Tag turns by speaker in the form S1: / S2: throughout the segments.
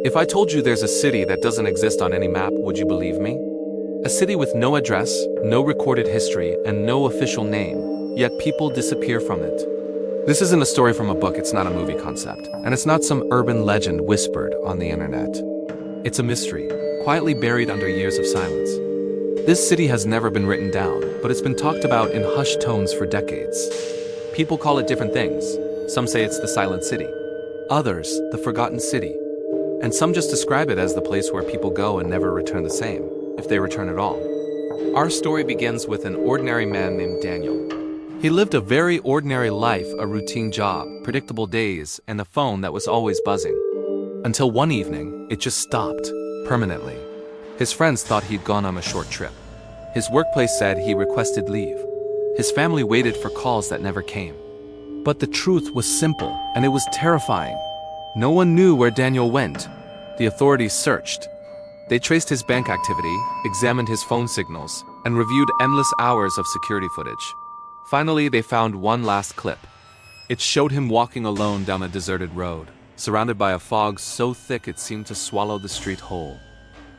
S1: If I told you there's a city that doesn't exist on any map, would you believe me? A city with no address, no recorded history, and no official name, yet people disappear from it. This isn't a story from a book, it's not a movie concept, and it's not some urban legend whispered on the internet. It's a mystery, quietly buried under years of silence. This city has never been written down, but it's been talked about in hushed tones for decades. People call it different things. Some say it's the Silent City, others, the Forgotten City, and some just describe it as the place where people go and never return the same, if they return at all. Our story begins with an ordinary man named Daniel. He lived a very ordinary life, a routine job, predictable days, and a phone that was always buzzing. Until one evening, it just stopped, permanently. His friends thought he'd gone on a short trip. His workplace said he requested leave. His family waited for calls that never came. But the truth was simple, and it was terrifying. No one knew where Daniel went. The authorities searched. They traced his bank activity, examined his phone signals, and reviewed endless hours of security footage. Finally, they found one last clip. It showed him walking alone down a deserted road, surrounded by a fog so thick it seemed to swallow the street whole.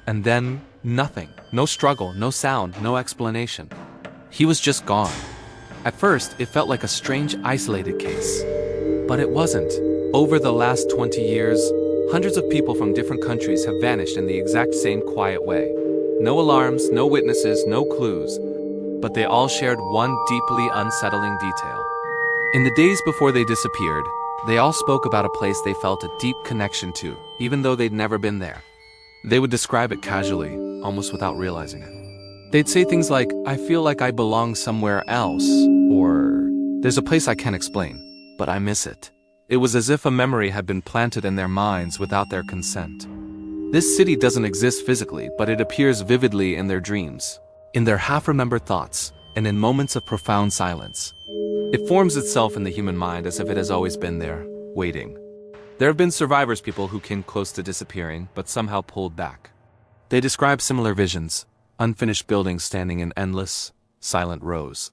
S1: And then, nothing. No struggle, no sound, no explanation. He was just gone. At first, it felt like a strange, isolated case. But it wasn't. Over the last 20 years, hundreds of people from different countries have vanished in the exact same quiet way. No alarms, no witnesses, no clues, but they all shared one deeply unsettling detail. In the days before they disappeared, they all spoke about a place they felt a deep connection to, even though they'd never been there. They would describe it casually, almost without realizing it. They'd say things like, "I feel like I belong somewhere else," or, "There's a place I can't explain, but I miss it." It was as if a memory had been planted in their minds without their consent. This city doesn't exist physically, but it appears vividly in their dreams, in their half-remembered thoughts, and in moments of profound silence. It forms itself in the human mind as if it has always been there, waiting. There have been survivors, people who came close to disappearing, but somehow pulled back. They describe similar visions, unfinished buildings standing in endless, silent rows.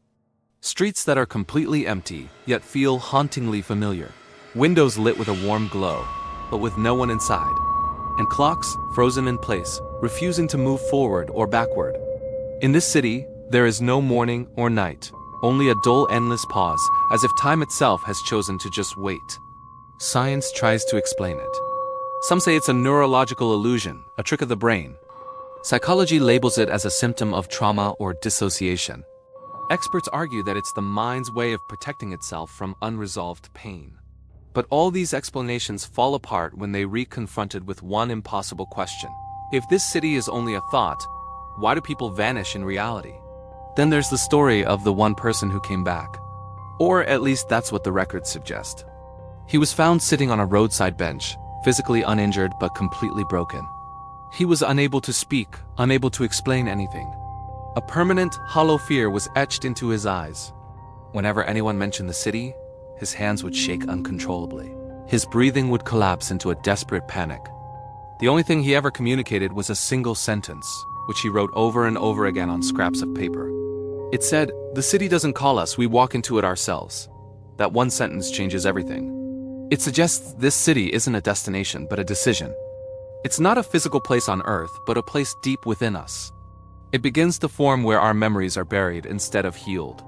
S1: Streets that are completely empty, yet feel hauntingly familiar. Windows lit with a warm glow, but with no one inside. And clocks frozen in place, refusing to move forward or backward. In this city, there is no morning or night, only a dull, endless pause, as if time itself has chosen to just wait. Science tries to explain it. Some say it's a neurological illusion, a trick of the brain. Psychology labels it as a symptom of trauma or dissociation. Experts argue that it's the mind's way of protecting itself from unresolved pain. But all these explanations fall apart when they re-confronted with one impossible question. If this city is only a thought, why do people vanish in reality? Then there's the story of the one person who came back. Or at least that's what the records suggest. He was found sitting on a roadside bench, physically uninjured but completely broken. He was unable to speak, unable to explain anything. A permanent, hollow fear was etched into his eyes. Whenever anyone mentioned the city, his hands would shake uncontrollably. His breathing would collapse into a desperate panic. The only thing he ever communicated was a single sentence, which he wrote over and over again on scraps of paper. It said, "The city doesn't call us, we walk into it ourselves." That one sentence changes everything. It suggests this city isn't a destination, but a decision. It's not a physical place on Earth, but a place deep within us. It begins to form where our memories are buried instead of healed.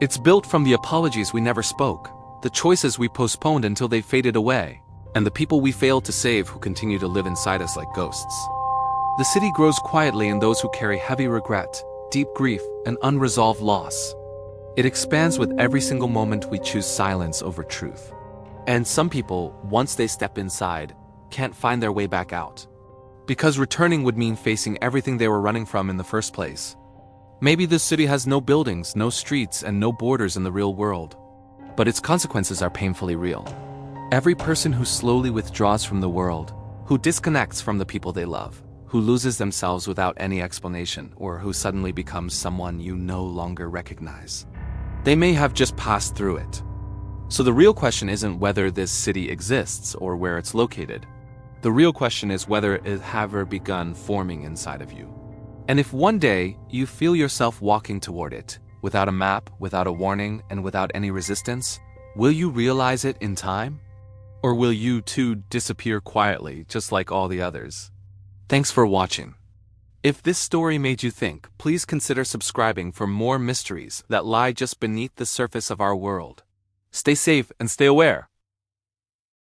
S1: It's built from the apologies we never spoke, the choices we postponed until they faded away, and the people we failed to save who continue to live inside us like ghosts. The city grows quietly in those who carry heavy regret, deep grief, and unresolved loss. It expands with every single moment we choose silence over truth. And some people, once they step inside, can't find their way back out. Because returning would mean facing everything they were running from in the first place. Maybe this city has no buildings, no streets, and no borders in the real world. But its consequences are painfully real. Every person who slowly withdraws from the world, who disconnects from the people they love, who loses themselves without any explanation, or who suddenly becomes someone you no longer recognize. They may have just passed through it. So the real question isn't whether this city exists or where it's located. The real question is whether it have ever begun forming inside of you. And if one day you feel yourself walking toward it, without a map, without a warning, and without any resistance, will you realize it in time? Or will you too disappear quietly, just like all the others? Thanks for watching. If this story made you think, please consider subscribing for more mysteries that lie just beneath the surface of our world. Stay safe and stay aware.